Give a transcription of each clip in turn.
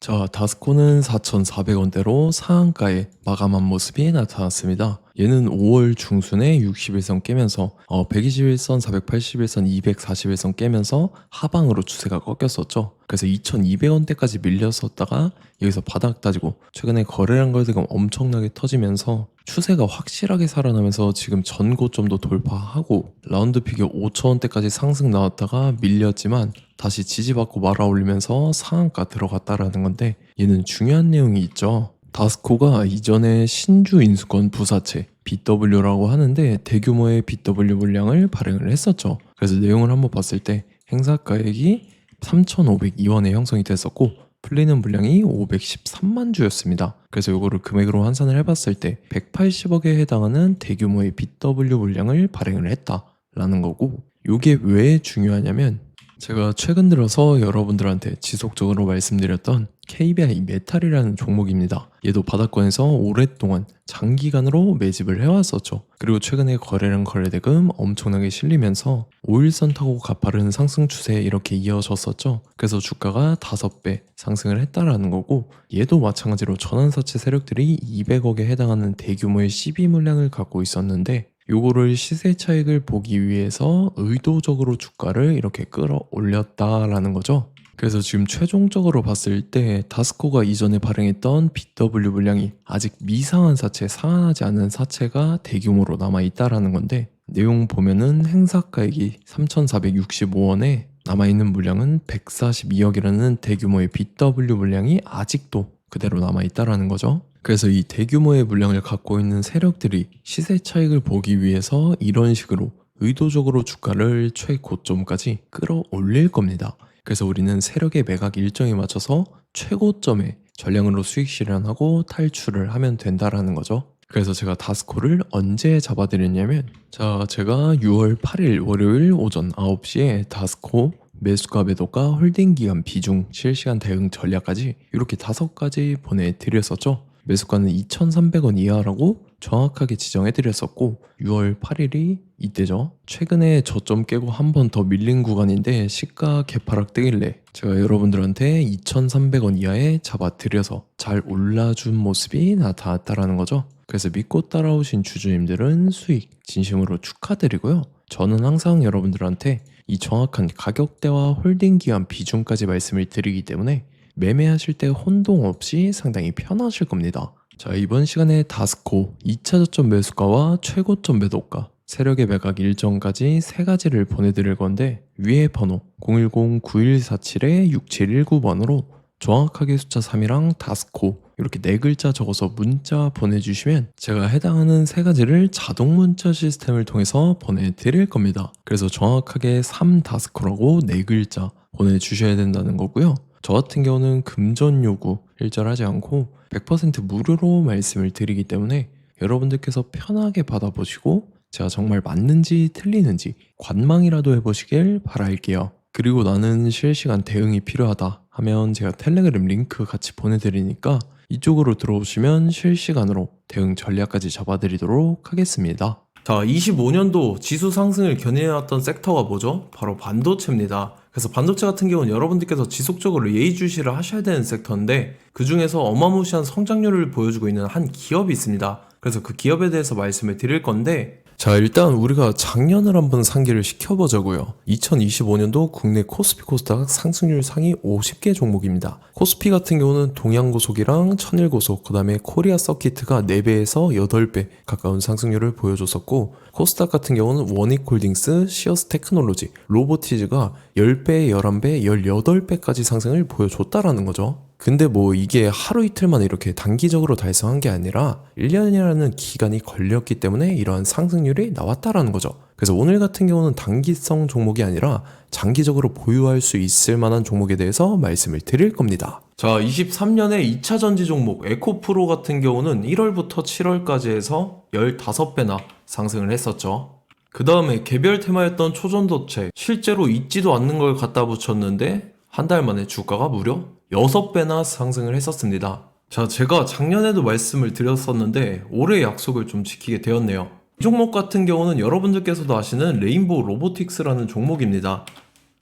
자, 다스코는 4,400원대로 상한가에 마감한 모습이 나타났습니다. 얘는 5월 중순에 60일선 깨면서 121선, 481선, 241선 깨면서 하방으로 추세가 꺾였었죠. 그래서 2,200원대까지 밀렸었다가 여기서 바닥 다지고 최근에 거래량 거래대금 엄청나게 터지면서 추세가 확실하게 살아나면서 지금 전 고점도 돌파하고 라운드 피겨 5,000원대까지 상승 나왔다가 밀렸지만 다시 지지받고 말아올리면서 상한가 들어갔다라는 건데, 얘는 중요한 내용이 있죠. 다스코가 이전에 신주 인수권 부사채 BW라고 하는데 대규모의 BW 물량을 발행을 했었죠. 그래서 내용을 한번 봤을 때 행사가액이 3,502원에 형성이 됐었고 풀리는 물량이 513만 주였습니다. 그래서 이거를 금액으로 환산을 해봤을 때 180억에 해당하는 대규모의 BW 물량을 발행을 했다라는 거고, 이게 왜 중요하냐면 제가 최근 들어서 여러분들한테 지속적으로 말씀드렸던 KBI 메탈이라는 종목입니다. 얘도 바닥권에서 오랫동안 장기간으로 매집을 해왔었죠. 그리고 최근에 거래량 거래대금 엄청나게 실리면서 5일선 타고 가파른 상승 추세에 이렇게 이어졌었죠. 그래서 주가가 5배 상승을 했다라는 거고, 얘도 마찬가지로 전환사채 세력들이 200억에 해당하는 대규모의 CB 물량을 갖고 있었는데, 요거를 시세 차익을 보기 위해서 의도적으로 주가를 이렇게 끌어올렸다라는 거죠. 그래서 지금 최종적으로 봤을 때 다스코가 이전에 발행했던 BW 물량이 아직 미상한 사채, 상한하지 않은 사채가 대규모로 남아있다라는 건데, 내용 보면은 행사가액이 3,465원에 남아있는 물량은 142억이라는 대규모의 BW 물량이 아직도 그대로 남아있다라는 거죠. 그래서 이 대규모의 물량을 갖고 있는 세력들이 시세 차익을 보기 위해서 이런 식으로 의도적으로 주가를 최고점까지 끌어올릴 겁니다. 그래서 우리는 세력의 매각 일정에 맞춰서 최고점에 전량으로 수익 실현하고 탈출을 하면 된다라는 거죠. 그래서 제가 다스코를 언제 잡아드렸냐면, 자, 제가 6월 8일 월요일 오전 9시에 다스코 매수가 매도가 홀딩 기간 비중 실시간 대응 전략까지 이렇게 5가지 보내드렸었죠. 매수가는 2,300원 이하라고 정확하게 지정해드렸었고, 6월 8일이 이때죠. 최근에 저점 깨고 한 번 더 밀린 구간인데 시가 개파락 뜨길래 제가 여러분들한테 2,300원 이하에 잡아드려서 잘 올라준 모습이 나타났다라는 거죠. 그래서 믿고 따라오신 주주님들은 수익 진심으로 축하드리고요. 저는 항상 여러분들한테 이 정확한 가격대와 홀딩 기간 비중까지 말씀을 드리기 때문에 매매하실 때 혼동 없이 상당히 편하실 겁니다. 자, 이번 시간에 다스코 2차 저점 매수가와 최고점 매도가, 세력의 매각 일정까지 3가지를 보내드릴 건데, 위에 번호 010-9147-6719번으로 정확하게 숫자 3이랑 다스코 이렇게 4글자 적어서 문자 보내주시면 제가 해당하는 3가지를 자동 문자 시스템을 통해서 보내드릴 겁니다. 그래서 정확하게 3다스코라고 4글자 보내주셔야 된다는 거고요. 저 같은 경우는 금전 요구 일절하지 않고 100% 무료로 말씀을 드리기 때문에 여러분들께서 편하게 받아보시고 제가 정말 맞는지 틀리는지 관망이라도 해보시길 바랄게요. 그리고 나는 실시간 대응이 필요하다 하면 제가 텔레그램 링크 같이 보내드리니까 이쪽으로 들어오시면 실시간으로 대응 전략까지 잡아드리도록 하겠습니다. 자, 25년도 지수 상승을 견인해왔던 섹터가 뭐죠? 바로 반도체입니다. 그래서 반도체 같은 경우는 여러분들께서 지속적으로 예의주시를 하셔야 되는 섹터인데, 그 중에서 어마무시한 성장률을 보여주고 있는 한 기업이 있습니다. 그래서 그 기업에 대해서 말씀을 드릴 건데, 자, 일단 우리가 작년을 한번 상기를 시켜보자고요. 2025년도 국내 코스피 코스닥 상승률 상위 50개 종목입니다. 코스피 같은 경우는 동양고속이랑 천일고속, 그 다음에 코리아 서키트가 4배에서 8배 가까운 상승률을 보여줬었고, 코스닥 같은 경우는 원익홀딩스, 시어스 테크놀로지, 로보티즈가 10배, 11배, 18배까지 상승을 보여줬다라는 거죠. 근데 뭐 이게 하루 이틀 만에 이렇게 단기적으로 달성한 게 아니라 1년이라는 기간이 걸렸기 때문에 이러한 상승률이 나왔다라는 거죠. 그래서 오늘 같은 경우는 단기성 종목이 아니라 장기적으로 보유할 수 있을 만한 종목에 대해서 말씀을 드릴 겁니다. 자, 23년에 2차 전지 종목 에코프로 같은 경우는 1월부터 7월까지 해서 15배나 상승을 했었죠. 그 다음에 개별 테마였던 초전도체, 실제로 있지도 않는 걸 갖다 붙였는데 한 달 만에 주가가 무려 6배나 상승을 했었습니다. 자, 제가 작년에도 말씀을 드렸었는데 올해 약속을 좀 지키게 되었네요. 이 종목 같은 경우는 여러분들께서도 아시는 레인보우 로보틱스라는 종목입니다.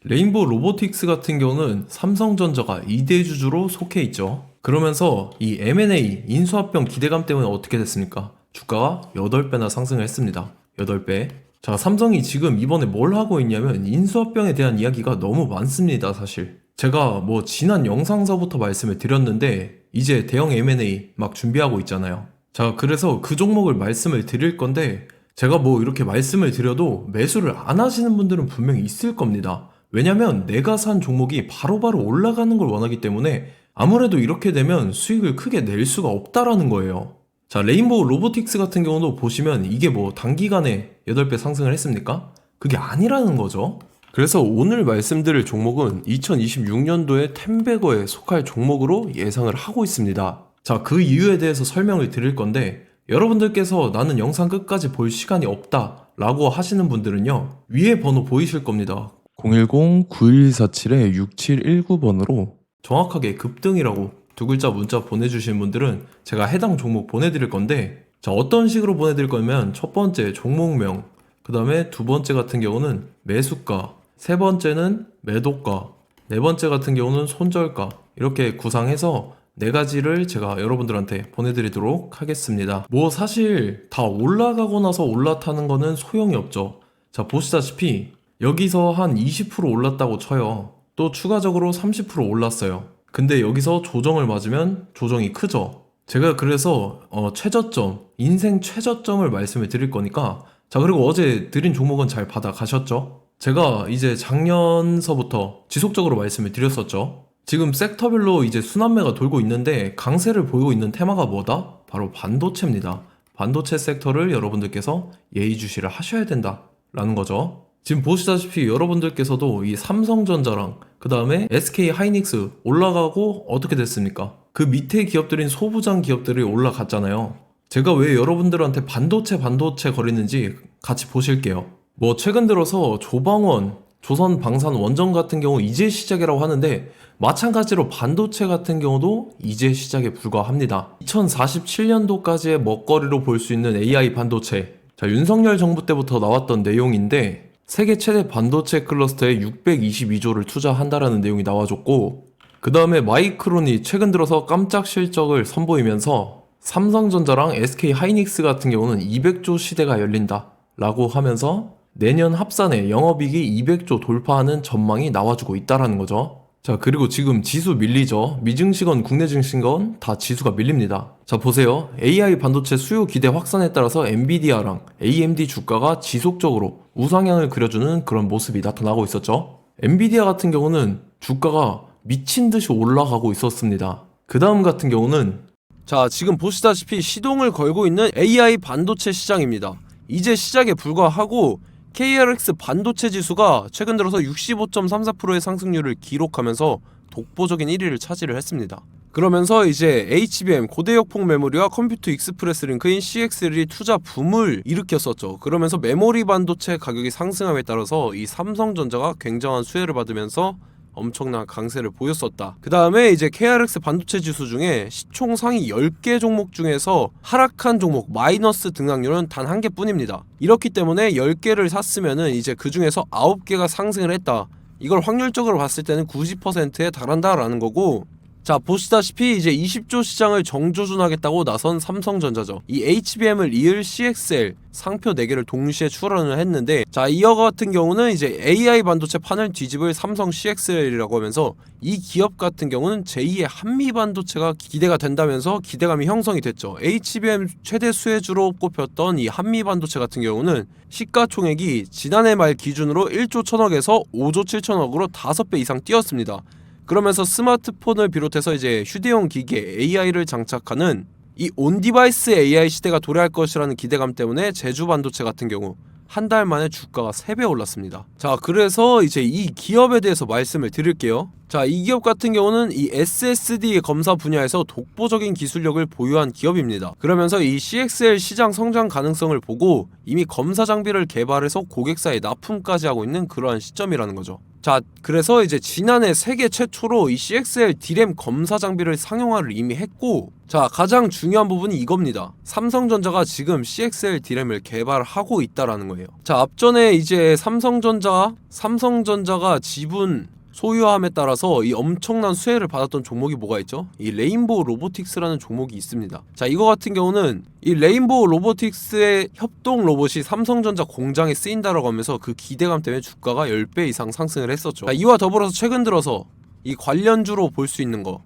레인보우 로보틱스 같은 경우는 삼성전자가 2대 주주로 속해 있죠. 그러면서 이 M&A 인수합병 기대감 때문에 어떻게 됐습니까? 주가가 8배나 상승을 했습니다. 8배. 자, 삼성이 지금 이번에 뭘 하고 있냐면 인수합병에 대한 이야기가 너무 많습니다, 사실. 제가 뭐 지난 영상서부터 말씀을 드렸는데 이제 대형 M&A 막 준비하고 있잖아요. 자, 그래서 그 종목을 말씀을 드릴 건데 제가 뭐 이렇게 말씀을 드려도 매수를 안 하시는 분들은 분명히 있을 겁니다. 왜냐면 내가 산 종목이 바로바로 올라가는 걸 원하기 때문에 아무래도 이렇게 되면 수익을 크게 낼 수가 없다라는 거예요. 자, 레인보우 로보틱스 같은 경우도 보시면 이게 뭐 단기간에 8배 상승을 했습니까? 그게 아니라는 거죠. 그래서 오늘 말씀드릴 종목은 2026년도에 텐베거에 속할 종목으로 예상을 하고 있습니다. 자, 그 이유에 대해서 설명을 드릴 건데 여러분들께서 나는 영상 끝까지 볼 시간이 없다 라고 하시는 분들은요, 위에 번호 보이실 겁니다. 010-9147-6719번으로 정확하게 급등이라고 두 글자 문자 보내주신 분들은 제가 해당 종목 보내드릴 건데, 자, 어떤 식으로 보내드릴 거냐면 첫 번째 종목명, 그 다음에 두 번째 같은 경우는 매수가, 세 번째는 매도가, 네 번째 같은 경우는 손절가, 이렇게 구상해서 네 가지를 제가 여러분들한테 보내드리도록 하겠습니다. 뭐 사실 다 올라가고 나서 올라타는 거는 소용이 없죠. 자, 보시다시피 여기서 한 20% 올랐다고 쳐요. 또 추가적으로 30% 올랐어요. 근데 여기서 조정을 맞으면 조정이 크죠. 제가 그래서 최저점, 인생 최저점을 말씀을 드릴 거니까, 자, 그리고 어제 드린 종목은 잘 받아가셨죠? 제가 이제 작년서부터 지속적으로 말씀을 드렸었죠. 지금 섹터별로 이제 순환매가 돌고 있는데 강세를 보이고 있는 테마가 뭐다? 바로 반도체입니다. 반도체 섹터를 여러분들께서 예의주시를 하셔야 된다라는 거죠. 지금 보시다시피 여러분들께서도 이 삼성전자랑 그 다음에 SK 하이닉스 올라가고 어떻게 됐습니까? 그 밑에 기업들인 소부장 기업들이 올라갔잖아요. 제가 왜 여러분들한테 반도체 거리는지 같이 보실게요. 뭐 최근 들어서 조방원, 조선방산원전 같은 경우 이제 시작이라고 하는데 마찬가지로 반도체 같은 경우도 이제 시작에 불과합니다. 2047년도까지의 먹거리로 볼 수 있는 AI 반도체. 자, 윤석열 정부 때부터 나왔던 내용인데 세계 최대 반도체 클러스터에 622조를 투자한다라는 내용이 나와줬고, 그 다음에 마이크론이 최근 들어서 깜짝 실적을 선보이면서 삼성전자랑 SK 하이닉스 같은 경우는 200조 시대가 열린다 라고 하면서 내년 합산에 영업이익이 200조 돌파하는 전망이 나와주고 있다라는 거죠. 자, 그리고 지금 지수 밀리죠. 미증시건 국내 증시건 다 지수가 밀립니다. 자, 보세요. AI 반도체 수요 기대 확산에 따라서 엔비디아랑 AMD 주가가 지속적으로 우상향을 그려주는 그런 모습이 나타나고 있었죠. 엔비디아 같은 경우는 주가가 미친 듯이 올라가고 있었습니다. 그 다음 같은 경우는, 자, 지금 보시다시피 시동을 걸고 있는 AI 반도체 시장입니다. 이제 시작에 불과하고 KRX 반도체 지수가 최근 들어서 65.34%의 상승률을 기록하면서 독보적인 1위를 차지를 했습니다. 그러면서 이제 HBM 고대역폭 메모리와 컴퓨터 익스프레스 링크인 CXL이 투자 붐을 일으켰었죠. 그러면서 메모리 반도체 가격이 상승함에 따라서 이 삼성전자가 굉장한 수혜를 받으면서 엄청난 강세를 보였었다. 그 다음에 이제 KRX 반도체 지수 중에 시총 상위 10개 종목 중에서 하락한 종목 마이너스 등락률은 단 1개뿐입니다. 이렇기 때문에 10개를 샀으면은 이제 그 중에서 9개가 상승을 했다. 이걸 확률적으로 봤을 때는 90%에 달한다라는 거고, 자, 보시다시피 이제 20조 시장을 정조준하겠다고 나선 삼성전자죠. 이 HBM을 이을 CXL 상표 4개를 동시에 출원을 했는데, 자, 이어 같은 경우는 이제 AI 반도체 판을 뒤집을 삼성 CXL이라고 하면서 이 기업 같은 경우는 제2의 한미 반도체가 기대가 된다면서 기대감이 형성이 됐죠. HBM 최대 수혜주로 꼽혔던 이 한미 반도체 같은 경우는 시가총액이 지난해 말 기준으로 1조 1000억에서 5조 7천억으로 5배 이상 뛰었습니다. 그러면서 스마트폰을 비롯해서 이제 휴대용 기기에 AI를 장착하는 이 온디바이스 AI 시대가 도래할 것이라는 기대감 때문에 제주 반도체 같은 경우 한 달 만에 주가가 3배 올랐습니다. 자, 그래서 이제 이 기업에 대해서 말씀을 드릴게요. 자, 이 기업 같은 경우는 이 SSD 검사 분야에서 독보적인 기술력을 보유한 기업입니다. 그러면서 이 CXL 시장 성장 가능성을 보고 이미 검사 장비를 개발해서 고객사에 납품까지 하고 있는 그러한 시점이라는 거죠. 자, 자, 그래서 이제 지난해 세계 최초로 이 CXL D램 검사 장비를 상용화를 이미 했고, 자, 가장 중요한 부분이 이겁니다. 삼성전자가 지금 CXL D램을 개발하고 있다라는 거예요. 자, 앞전에 이제 삼성전자가 지분 소유함에 따라서 이 엄청난 수혜를 받았던 종목이 뭐가 있죠? 이 레인보우 로보틱스라는 종목이 있습니다. 자, 이거 같은 경우는 이 레인보우 로보틱스의 협동 로봇이 삼성전자 공장에 쓰인다라고 하면서 그 기대감 때문에 주가가 10배 이상 상승을 했었죠. 자, 이와 더불어서 최근 들어서 이 관련주로 볼 수 있는 거,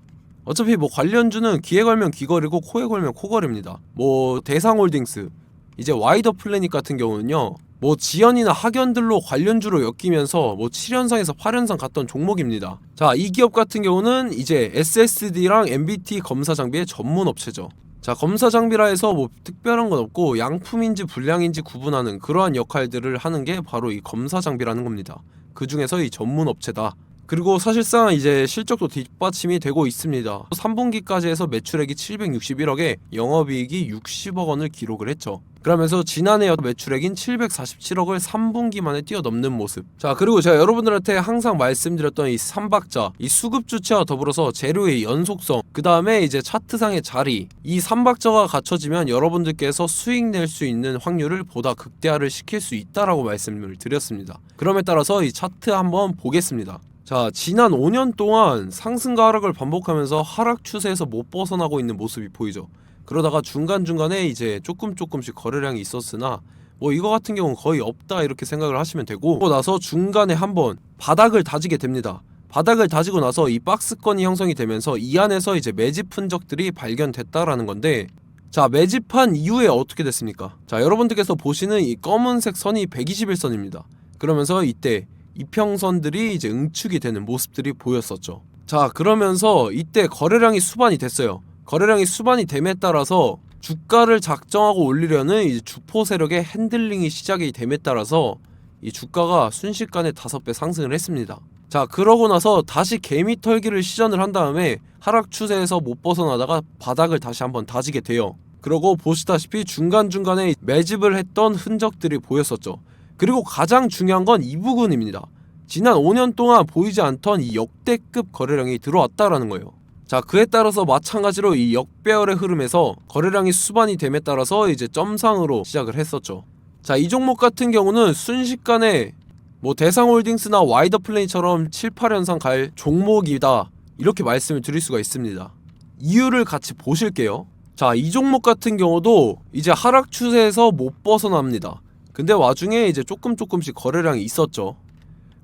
어차피 뭐 관련주는 귀에 걸면 귀걸이고 코에 걸면 코걸이입니다. 뭐 대상홀딩스, 이제 와이더 플래닛 같은 경우는요, 뭐 지연이나 학연들로 관련주로 엮이면서 뭐 7연상에서 8연상 갔던 종목입니다. 자, 이 기업 같은 경우는 이제 SSD랑 MBT 검사 장비의 전문 업체죠. 자, 검사 장비라 해서 뭐 특별한 건 없고 양품인지 불량인지 구분하는 그러한 역할들을 하는 게 바로 이 검사 장비라는 겁니다. 그 중에서 이 전문 업체다. 그리고 사실상 이제 실적도 뒷받침이 되고 있습니다. 3분기까지 해서 매출액이 761억에 영업이익이 60억 원을 기록을 했죠. 그러면서 지난해 매출액인 747억을 3분기 만에 뛰어넘는 모습. 자, 그리고 제가 여러분들한테 항상 말씀드렸던 이 3박자, 이 수급 주체와 더불어서 재료의 연속성, 그 다음에 이제 차트상의 자리, 이 3박자가 갖춰지면 여러분들께서 수익 낼 수 있는 확률을 보다 극대화를 시킬 수 있다라고 말씀을 드렸습니다. 그럼에 따라서 이 차트 한번 보겠습니다. 자, 지난 5년 동안 상승과 하락을 반복하면서 하락 추세에서 못 벗어나고 있는 모습이 보이죠. 그러다가 중간중간에 이제 조금씩 거래량이 있었으나 뭐 이거 같은 경우는 거의 없다 이렇게 생각을 하시면 되고, 그러고 나서 중간에 한번 바닥을 다지게 됩니다. 바닥을 다지고 나서 이 박스권이 형성이 되면서 이 안에서 이제 매집 흔적들이 발견됐다라는 건데, 자, 매집한 이후에 어떻게 됐습니까? 자, 여러분들께서 보시는 이 검은색 선이 121선입니다. 그러면서 이때 이평선들이 이제 응축이 되는 모습들이 보였었죠. 자, 그러면서 이때 거래량이 수반이 됐어요. 거래량이 수반이 됨에 따라서 주가를 작정하고 올리려는 이제 주포 세력의 핸들링이 시작이 됨에 따라서 이 주가가 순식간에 5배 상승을 했습니다. 자, 그러고 나서 다시 개미 털기를 시전을 한 다음에 하락 추세에서 못 벗어나다가 바닥을 다시 한번 다지게 돼요. 그러고 보시다시피 중간중간에 매집을 했던 흔적들이 보였었죠. 그리고 가장 중요한 건 이 부분입니다. 지난 5년 동안 보이지 않던 이 역대급 거래량이 들어왔다라는 거예요. 자, 그에 따라서 마찬가지로 이 역배열의 흐름에서 거래량이 수반이 됨에 따라서 이제 점상으로 시작을 했었죠. 자, 이 종목 같은 경우는 순식간에 뭐 대상홀딩스나 와이더 플레이처럼 7, 8연상 갈 종목이다 이렇게 말씀을 드릴 수가 있습니다. 이유를 같이 보실게요. 자, 이 종목 같은 경우도 이제 하락 추세에서 못 벗어납니다. 근데 와중에 이제 조금씩 거래량이 있었죠.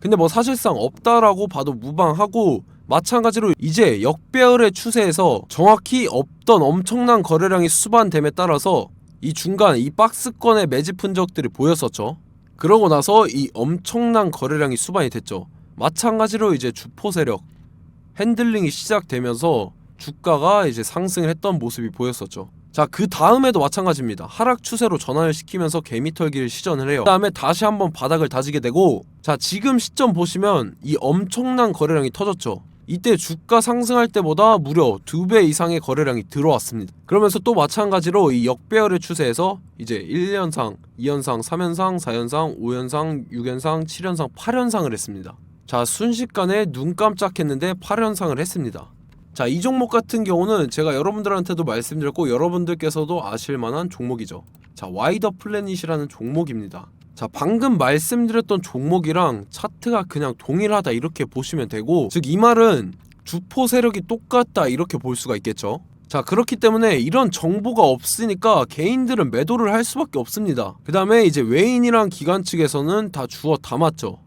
근데 뭐 사실상 없다라고 봐도 무방하고, 마찬가지로 이제 역배열의 추세에서 정확히 없던 엄청난 거래량이 수반됨에 따라서 이 중간 이 박스권의 매집 흔적들이 보였었죠. 그러고 나서 이 엄청난 거래량이 수반이 됐죠. 마찬가지로 이제 주포 세력 핸들링이 시작되면서 주가가 이제 상승을 했던 모습이 보였었죠. 자, 그 다음에도 마찬가지입니다. 하락 추세로 전환을 시키면서 개미털기를 시전을 해요. 그 다음에 다시 한번 바닥을 다지게 되고, 자, 지금 시점 보시면 이 엄청난 거래량이 터졌죠. 이때 주가 상승할 때보다 무려 2배 이상의 거래량이 들어왔습니다. 그러면서 또 마찬가지로 이 역배열의 추세에서 이제 1연상, 2연상, 3연상, 4연상, 5연상, 6연상, 7연상, 8연상을 했습니다. 자, 순식간에 눈 깜짝했는데 8연상을 했습니다. 자, 이 종목 같은 경우는 제가 여러분들한테도 말씀드렸고 여러분들께서도 아실만한 종목이죠. 자, 와이더 플래닛이라는 종목입니다. 자, 방금 말씀드렸던 종목이랑 차트가 그냥 동일하다 이렇게 보시면 되고, 즉 이 말은 주포 세력이 똑같다 이렇게 볼 수가 있겠죠. 자, 그렇기 때문에 이런 정보가 없으니까 개인들은 매도를 할 수밖에 없습니다. 그 다음에 이제 외인이랑 기관 측에서는 다 주워 담았죠.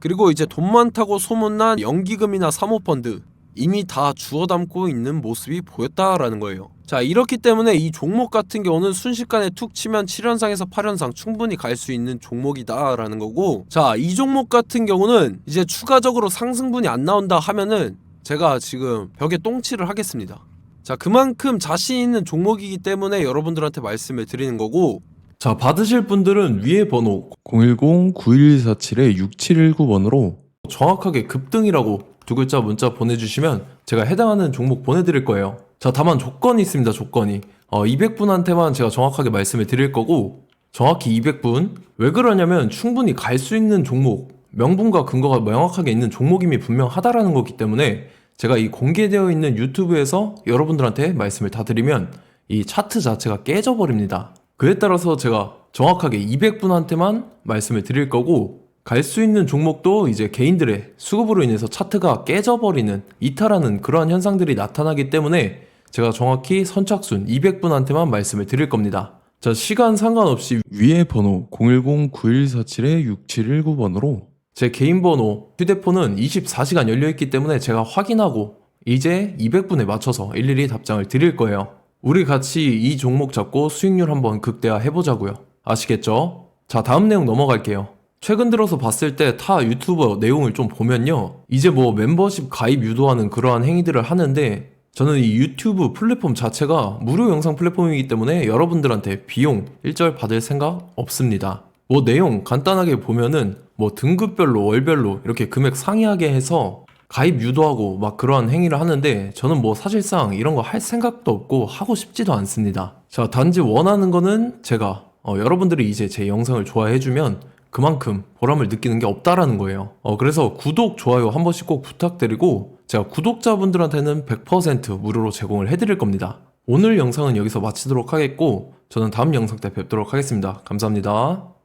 그리고 이제 돈 많다고 소문난 연기금이나 사모펀드 이미 다 주워 담고 있는 모습이 보였다라는 거예요. 자, 이렇기 때문에 이 종목 같은 경우는 순식간에 툭 치면 7연상에서 8연상 충분히 갈 수 있는 종목이다 라는 거고, 자, 이 종목 같은 경우는 이제 추가적으로 상승분이 안 나온다 하면은 제가 지금 벽에 똥칠을 하겠습니다. 자, 그만큼 자신 있는 종목이기 때문에 여러분들한테 말씀을 드리는 거고, 자, 받으실 분들은 위에 번호 010-9147-6719번으로 정확하게 급등이라고 2글자 문자 보내주시면 제가 해당하는 종목 보내드릴 거예요. 자, 다만 조건이 있습니다. 조건이 200분한테만 제가 정확하게 말씀을 드릴 거고, 정확히 200분. 왜 그러냐면 충분히 갈 수 있는 종목, 명분과 근거가 명확하게 있는 종목임이 분명하다라는 거기 때문에 제가 이 공개되어 있는 유튜브에서 여러분들한테 말씀을 다 드리면 이 차트 자체가 깨져버립니다. 그에 따라서 제가 정확하게 200분한테만 말씀을 드릴 거고, 갈 수 있는 종목도 이제 개인들의 수급으로 인해서 차트가 깨져버리는, 이탈하는 그러한 현상들이 나타나기 때문에 제가 정확히 선착순 200분한테만 말씀을 드릴 겁니다. 자, 시간 상관없이 위에 번호 010-9147-6719번으로 제 개인 번호, 휴대폰은 24시간 열려있기 때문에 제가 확인하고 이제 200분에 맞춰서 일일이 답장을 드릴 거예요. 우리 같이 이 종목 잡고 수익률 한번 극대화 해보자고요. 아시겠죠? 자, 다음 내용 넘어갈게요. 최근 들어서 봤을 때 타 유튜버 내용을 좀 보면요, 이제 뭐 멤버십 가입 유도하는 그러한 행위들을 하는데, 저는 이 유튜브 플랫폼 자체가 무료 영상 플랫폼이기 때문에 여러분들한테 비용 일절 받을 생각 없습니다. 뭐 내용 간단하게 보면은 뭐 등급별로 월별로 이렇게 금액 상이하게 해서 가입 유도하고 막 그러한 행위를 하는데, 저는 뭐 사실상 이런 거 할 생각도 없고 하고 싶지도 않습니다. 자, 단지 원하는 거는 제가 여러분들이 이제 제 영상을 좋아해주면 그만큼 보람을 느끼는 게 없다라는 거예요. 그래서 구독, 좋아요 한 번씩 꼭 부탁드리고, 제가 구독자분들한테는 100% 무료로 제공을 해드릴 겁니다. 오늘 영상은 여기서 마치도록 하겠고, 저는 다음 영상 때 뵙도록 하겠습니다. 감사합니다.